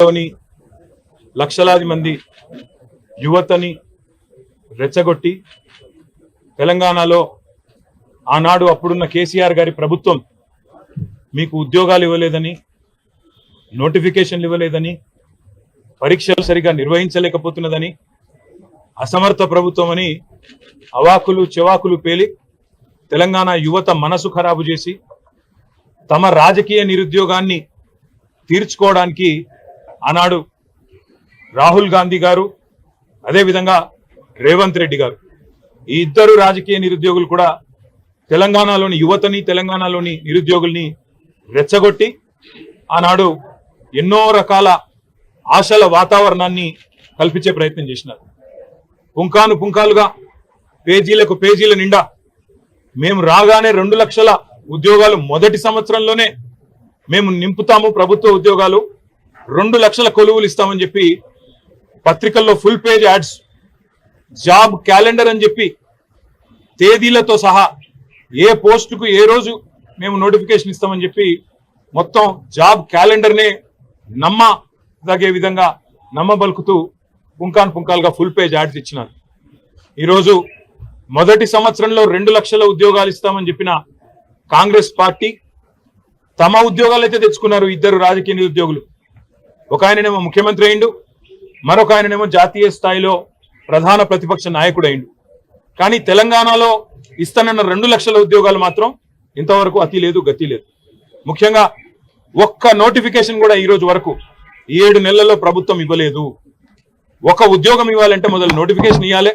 లోని లక్షలాది మంది యువతని రెచ్చగొట్టి తెలంగాణలో ఆనాడు అప్పుడున్న కేసీఆర్ గారి ప్రభుత్వం మీకు ఉద్యోగాలు ఇవ్వలేదని, నోటిఫికేషన్లు ఇవ్వలేదని, పరీక్షలు సరిగా నిర్వహించలేకపోతున్నదని, అసమర్థ ప్రభుత్వం అని అవాకులు చెవాకులు పేలి తెలంగాణ యువత మనసు ఖరాబు చేసి తమ రాజకీయ నిరుద్యోగాన్ని తీర్చుకోవడానికి ఆనాడు రాహుల్ గాంధీ గారు, అదేవిధంగా రేవంత్ రెడ్డి గారు, ఈ ఇద్దరు రాజకీయ నిరుద్యోగులు కూడా తెలంగాణలోని యువతని, తెలంగాణలోని నిరుద్యోగుల్ని రెచ్చగొట్టి ఆనాడు ఎన్నో రకాల ఆశల వాతావరణాన్ని కల్పించే ప్రయత్నం చేసినారు. పుంకాను పుంకాలుగా పేజీలకు పేజీల నిండా మేము రాగానే 2 లక్షల ఉద్యోగాలు మొదటి సంవత్సరంలోనే మేము నింపుతాము, ప్రభుత్వ ఉద్యోగాలు 2 లక్షల కొలువులు ఇస్తామని చెప్పి పత్రికల్లో full page ads, job calendar అని చెప్పి తేదీలతో సహా ఏ పోస్టుకు ఏ రోజు మేము నోటిఫికేషన్ ఇస్తామని చెప్పి మొత్తం జాబ్ క్యాలెండర్నే నమ్మదగే విధంగా నమ్మబలుకుతూ పుంకాన్ పుంకాలుగా ఫుల్ పేజ్ యాడ్స్ ఇచ్చినారు. ఈరోజు మొదటి సంవత్సరంలో 2 లక్షల ఉద్యోగాలు ఇస్తామని చెప్పిన కాంగ్రెస్ పార్టీ తమ ఉద్యోగాలు అయితే తెచ్చుకున్నారు. ఇద్దరు రాజకీయ నిరుద్యోగులు, ఒక ఆయననేమో ముఖ్యమంత్రి అయిండు, మరొక ఆయననేమో జాతీయ స్థాయిలో ప్రధాన ప్రతిపక్ష నాయకుడు అయిండు. కానీ తెలంగాణలో ఇస్తానన్న 2 లక్షల ఉద్యోగాలు మాత్రం ఇంతవరకు అతి లేదు, గతి లేదు. ముఖ్యంగా ఒక్క నోటిఫికేషన్ కూడా ఈ రోజు వరకు 7 నెలల్లో ప్రభుత్వం ఇవ్వలేదు. ఒక ఉద్యోగం ఇవ్వాలంటే మొదలు నోటిఫికేషన్ ఇవ్వాలి,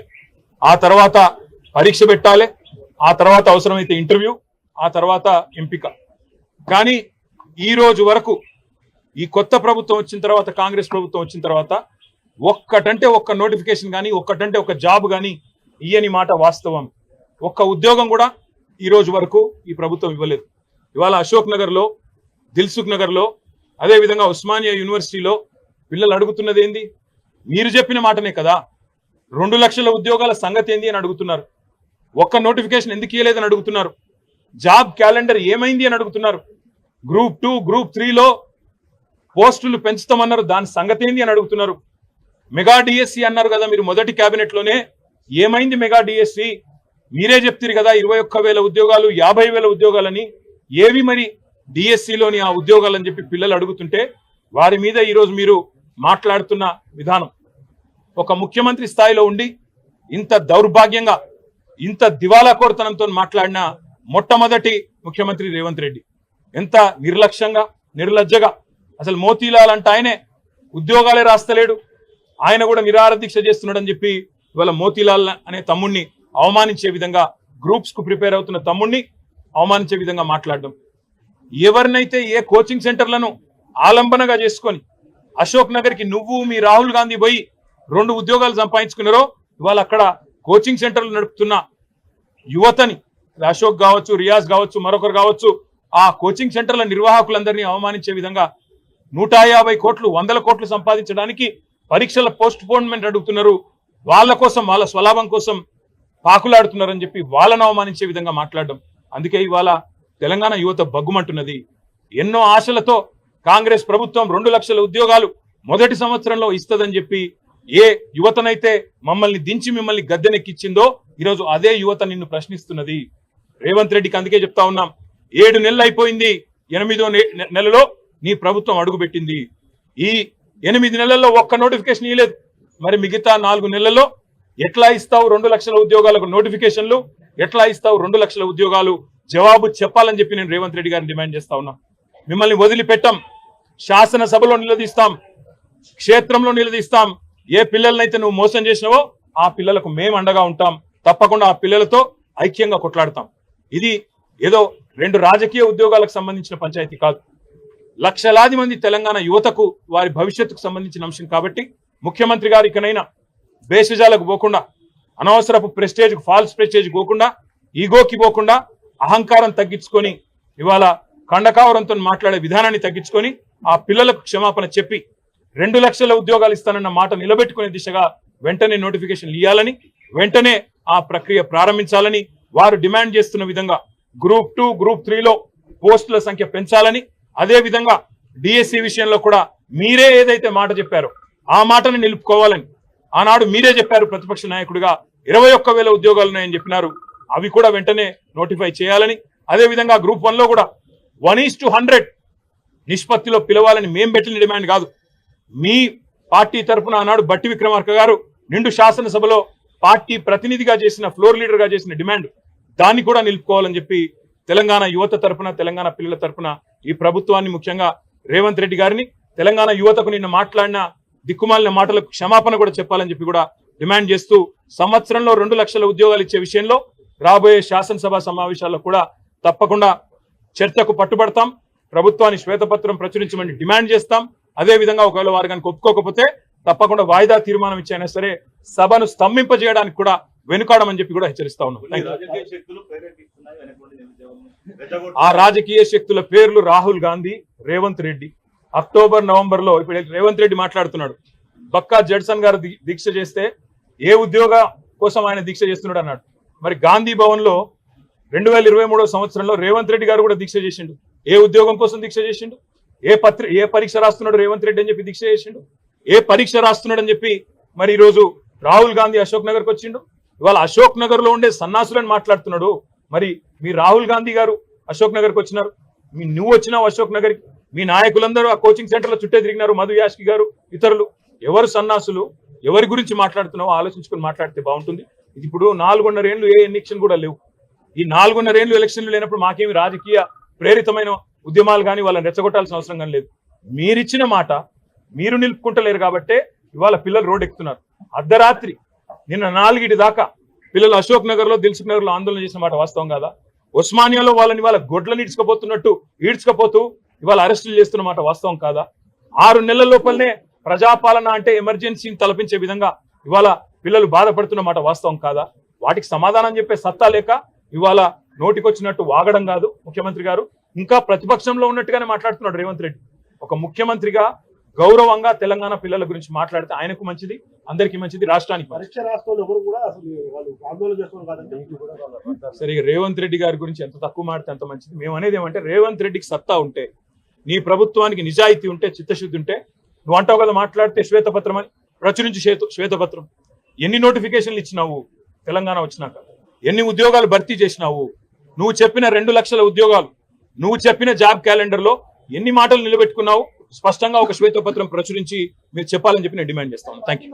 ఆ తర్వాత పరీక్ష పెట్టాలి, ఆ తర్వాత అవసరమైతే ఇంటర్వ్యూ, ఆ తర్వాత ఎంపిక. కానీ ఈ రోజు వరకు ఈ కొత్త ప్రభుత్వం వచ్చిన తర్వాత, కాంగ్రెస్ ప్రభుత్వం వచ్చిన తర్వాత ఒక్కటంటే ఒక్క నోటిఫికేషన్ కానీ, ఒక్కటంటే ఒక జాబ్ కానీ ఇయ్యని మాట వాస్తవం. ఒక్క ఉద్యోగం కూడా ఈ రోజు వరకు ఈ ప్రభుత్వం ఇవ్వలేదు. ఇవాళ అశోక్ నగర్లో, దిల్సుఖ్ నగర్లో, అదేవిధంగా ఉస్మానియా యూనివర్సిటీలో పిల్లలు అడుగుతున్నది ఏంది? మీరు చెప్పిన మాటనే కదా, 2 లక్షల ఉద్యోగాల సంగతి ఏంది అని అడుగుతున్నారు. ఒక్క నోటిఫికేషన్ ఎందుకు ఇవ్వలేదని అడుగుతున్నారు. జాబ్ క్యాలెండర్ ఏమైంది అని అడుగుతున్నారు. గ్రూప్ 2, గ్రూప్ 3లో పోస్టులు పెంచుతామన్నారు, దాని సంగతి ఏంది అని అడుగుతున్నారు. మెగా డిఎస్సి అన్నారు కదా మీరు మొదటి కేబినెట్ లోనే, ఏమైంది మెగా డిఎస్సి? మీరే చెప్తారు కదా 21,000 ఉద్యోగాలు, 50,000 ఉద్యోగాలని, ఏవి మరి డిఎస్సిలోని ఆ ఉద్యోగాలు అని చెప్పి పిల్లలు అడుగుతుంటే వారి మీద ఈరోజు మీరు మాట్లాడుతున్న విధానం, ఒక ముఖ్యమంత్రి స్థాయిలో ఉండి ఇంత దౌర్భాగ్యంగా, ఇంత దివాలాకోరుతనంతో మాట్లాడిన మొట్టమొదటి ముఖ్యమంత్రి రేవంత్ రెడ్డి. ఎంత నిర్లక్ష్యంగా, నిర్లజ్జగా, అసలు మోతీలాల్ అంటే ఆయనే ఉద్యోగాలే రాస్తలేడు, ఆయన కూడా నిరాహార దీక్ష చేస్తున్నాడు అని చెప్పి ఇవాళ మోతీలాల్ అనే తమ్ముడిని అవమానించే విధంగా, గ్రూప్స్ కు ప్రిపేర్ అవుతున్న తమ్ముడిని అవమానించే విధంగా మాట్లాడడం. ఎవరినైతే ఏ కోచింగ్ సెంటర్లను ఆలంబనగా చేసుకొని అశోక్ నగర్ కి నువ్వు మీ రాహుల్ గాంధీ పోయి 2 ఉద్యోగాలు సంపాదించుకున్నారో, ఇవాళ అక్కడ కోచింగ్ సెంటర్లు నడుపుతున్న యువతని, అశోక్ కావచ్చు, రియాజ్ కావచ్చు, మరొకరు కావచ్చు, ఆ కోచింగ్ సెంటర్ల నిర్వాహకులందరినీ అవమానించే విధంగా 150 కోట్లు, 100 కోట్లు సంపాదించడానికి పరీక్షల పోస్ట్ పోన్మెంట్ అడుగుతున్నారు. వాళ్ళ కోసం, వాళ్ళ స్వలాభం కోసం పాకులాడుతున్నారని చెప్పి వాళ్ళను అవమానించే విధంగా మాట్లాడడం. అందుకే ఇవాళ తెలంగాణ యువత బగ్గుమంటున్నది. ఎన్నో ఆశలతో కాంగ్రెస్ ప్రభుత్వం 2 లక్షల ఉద్యోగాలు మొదటి సంవత్సరంలో ఇస్తుందని చెప్పి ఏ యువతనైతే మమ్మల్ని దించి మిమ్మల్ని గద్దెనెక్కిచ్చిందో ఈరోజు అదే యువత నిన్ను ప్రశ్నిస్తున్నది. రేవంత్ రెడ్డికి అందుకే చెప్తా ఉన్నాం, 7 నెలలు అయిపోయింది, 8వ నెలలో నీ ప్రభుత్వం అడుగుపెట్టింది. ఈ 8 నెలల్లో ఒక్క నోటిఫికేషన్ ఇవ్వలేదు. మరి మిగతా 4 నెలల్లో ఎట్లా ఇస్తావు 2 లక్షల ఉద్యోగాలకు నోటిఫికేషన్లు? ఎట్లా ఇస్తావు 2 లక్షల ఉద్యోగాలు? జవాబు చెప్పాలని చెప్పి నేను రేవంత్ రెడ్డి గారిని డిమాండ్ చేస్తా ఉన్నా. మిమ్మల్ని వదిలిపెట్టాం, శాసనసభలో నిలదీస్తాం, క్షేత్రంలో నిలదీస్తాం. ఏ పిల్లలనైతే నువ్వు మోసం చేసినావో ఆ పిల్లలకు మేము అండగా ఉంటాం. తప్పకుండా ఆ పిల్లలతో ఐక్యంగా కొట్లాడతాం. ఇది ఏదో 2 రాజకీయ ఉద్యోగాలకు సంబంధించిన పంచాయతీ కాదు, లక్షలాది మంది తెలంగాణ యువతకు వారి భవిష్యత్తుకు సంబంధించిన అంశం. కాబట్టి ముఖ్యమంత్రి గారు ఇకనైనా బేషజాలకు పోకుండా, అనవసరపు ప్రెస్టేజ్, ఫాల్స్ ప్రెస్టేజ్ పోకుండా, ఈగోకి పోకుండా అహంకారం తగ్గించుకొని ఇవాళ కండకావరంతో మాట్లాడే విధానాన్ని తగ్గించుకొని ఆ పిల్లలకు క్షమాపణ చెప్పి 2 లక్షల ఉద్యోగాలు ఇస్తానన్న మాట నిలబెట్టుకునే దిశగా వెంటనే నోటిఫికేషన్ ఇవ్వాలని, వెంటనే ఆ ప్రక్రియ ప్రారంభించాలని వారు డిమాండ్ చేస్తున్న విధంగా గ్రూప్ 2, గ్రూప్ 3లో పోస్టుల సంఖ్య పెంచాలని, అదే విధంగా డిఎస్సి విషయంలో కూడా మీరే ఏదైతే మాట చెప్పారో ఆ మాటను నిలుపుకోవాలని ఆనాడు మీరే చెప్పారు ప్రతిపక్ష నాయకుడిగా 21,000 ఉద్యోగాలు ఉన్నాయని చెప్పినారు. అవి కూడా వెంటనే నోటిఫై చేయాలని, అదేవిధంగా గ్రూప్ 1 లో కూడా 1:100 నిష్పత్తిలో పిలవాలని మేం పెట్టిన డిమాండ్ కాదు. మీ పార్టీ తరఫున ఆనాడు బట్టి విక్రమార్క గారు నిండు శాసనసభలో పార్టీ ప్రతినిధిగా చేసిన, ఫ్లోర్ లీడర్ గా చేసిన డిమాండ్, దాన్ని కూడా నిలుపుకోవాలని చెప్పి తెలంగాణ యువత తరఫున, తెలంగాణ పిల్లల తరఫున ఈ ప్రభుత్వాన్ని, ముఖ్యంగా రేవంత్ రెడ్డి గారిని, తెలంగాణ యువతకు నిన్న మాట్లాడిన దిక్కుమాలిన మాటలకు క్షమాపణ కూడా చెప్పాలని చెప్పి కూడా డిమాండ్ చేస్తూ, సంవత్సరంలో 2 లక్షల ఉద్యోగాలు ఇచ్చే విషయంలో రాబోయే శాసనసభ సమావేశాల్లో కూడా తప్పకుండా చర్చకు పట్టుబడతాం. ప్రభుత్వాన్ని శ్వేతపత్రం ప్రచురించమని డిమాండ్ చేస్తాం. అదేవిధంగా ఒకవేళ వారు కనుక ఒప్పుకోకపోతే తప్పకుండా వాయిదా తీర్మానం ఇచ్చైనా సరే సభను స్తంభింపజేయడానికి కూడా వెనుకాడమని చెప్పి కూడా హెచ్చరిస్తా ఉన్నాం. ఆ రాజకీయ శక్తుల పేర్లు రాహుల్ గాంధీ, రేవంత్ రెడ్డి. అక్టోబర్, నవంబర్ లో ఇప్పుడు రేవంత్ రెడ్డి మాట్లాడుతున్నాడు, బక్కా జడ్సన్ గారు దీక్ష చేస్తే ఏ ఉద్యోగ కోసం ఆయన దీక్ష చేస్తున్నాడు అన్నాడు. మరి గాంధీ భవన్ లో 2023 సంవత్సరంలో రేవంత్ రెడ్డి గారు కూడా దీక్ష చేసిండు. ఏ ఉద్యోగం కోసం దీక్ష చేసిండు? ఏ పరీక్ష రాస్తున్నాడు రేవంత్ రెడ్డి అని చెప్పి దీక్ష చేసిండు? ఏ పరీక్ష రాస్తున్నాడు అని చెప్పి మరి ఈరోజు రాహుల్ గాంధీ అశోక్ నగర్కి వచ్చిండు. ఇవాళ అశోక్ నగర్ లో ఉండే సన్నాసులని మాట్లాడుతున్నాడు. మరి మీ రాహుల్ గాంధీ గారు అశోక్ నగర్కి వచ్చినారు, నువ్వు వచ్చినావు అశోక్ నగర్కి, మీ నాయకులందరూ ఆ కోచింగ్ సెంటర్లో చుట్టే తిరిగినారు, మధు యాష్కి గారు, ఇతరులు. ఎవరు సన్నాసులు, ఎవరి గురించి మాట్లాడుతున్నావో ఆలోచించుకొని మాట్లాడితే బాగుంటుంది. ఇది ఇప్పుడు 4.5 ఏళ్ళు ఏ ఎలక్షన్ కూడా లేవు. ఈ 4.5 ఏళ్ళు ఎలక్షన్లు లేనప్పుడు మాకేమి రాజకీయ ప్రేరితమైన ఉద్యమాలు కానీ వాళ్ళని రెచ్చగొట్టాల్సిన అవసరం కానీ లేదు. మీరిచ్చిన మాట మీరు నిలుపుకుంటలేరు కాబట్టే ఇవాళ పిల్లలు రోడ్ ఎక్కుతున్నారు. అర్ధరాత్రి నిన్న 4 దాకా పిల్లలు అశోక్ నగర్ లో, దిల్సుఖ్ నగర్ లో ఆందోళన చేసిన మాట వాస్తవం కాదా? ఉస్మానియాలో వాళ్ళని ఇవాళ గొడ్లను ఈడ్చుకపోతూ ఇవాళ అరెస్టులు చేస్తున్న మాట వాస్తవం కాదా? 6 నెలల లోపలనే ప్రజాపాలన అంటే ఎమర్జెన్సీని తలపించే విధంగా ఇవాళ పిల్లలు బాధపడుతున్న మాట వాస్తవం కాదా? వాటికి సమాధానం చెప్పే సత్తా లేక ఇవాళ నోటికొచ్చినట్టు వాగడం కాదు ముఖ్యమంత్రి గారు. ఇంకా ప్రతిపక్షంలో ఉన్నట్టుగానే మాట్లాడుతున్నాడు రేవంత్ రెడ్డి. ఒక ముఖ్యమంత్రిగా గౌరవంగా తెలంగాణ పిల్లల గురించి మాట్లాడితే ఆయనకు మంచిది, అందరికీ మంచిది, రాష్ట్రానికి. సరే, రేవంత్ రెడ్డి గారి గురించి ఎంత తక్కువ మాడితే అంత మంచిది. మేము అనేది ఏమంటే, రేవంత్ రెడ్డికి సత్తా ఉంటే, నీ ప్రభుత్వానికి నిజాయితీ ఉంటే, చిత్తశుద్ధి ఉంటే, నువ్వు అంటావు కదా మాట్లాడితే శ్వేతపత్రం అని, ప్రచురించి శ్వేతపత్రం. ఎన్ని నోటిఫికేషన్లు ఇచ్చినావు తెలంగాణ వచ్చినాక? ఎన్ని ఉద్యోగాలు భర్తీ చేసినావు? నువ్వు చెప్పిన 2 లక్షల ఉద్యోగాలు, నువ్వు చెప్పిన జాబ్ క్యాలెండర్ లో ఎన్ని మాటలు నిలబెట్టుకున్నావు? స్పష్టంగా ఒక శ్వేతపత్రం ప్రచురించి మీరు చెప్పాలని చెప్పి నేను డిమాండ్ చేస్తాను. Thank you.